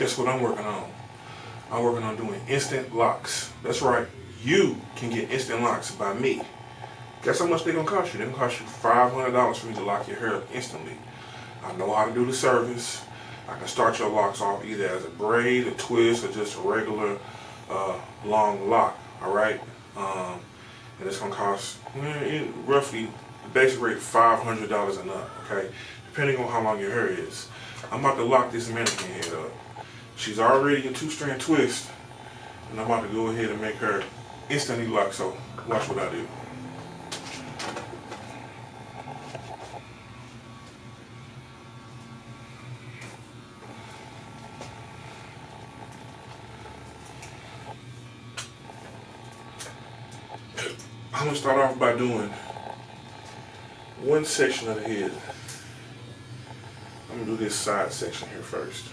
guess what I'm working on? I'm working on doing instant locks. That's right, you can get instant locks by me. Guess how much they're gonna cost you? They're gonna cost you $500 for me to lock your hair up instantly. I know how to do the service. I can start your locks off either as a braid, a twist, or just a regular long lock. All right, and it's gonna cost roughly the basic rate $500 and up. Okay, depending on how long your hair is. I'm about to lock this mannequin head up. She's already a 2-strand twist, and I'm about to go ahead and make her instantly lock. So watch what I do. I'm gonna start off by doing one section of the head. I'm gonna do this side section here first.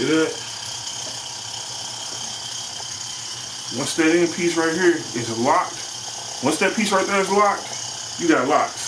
See that? Once that end piece right here is locked, once that piece right there is locked, you got locks.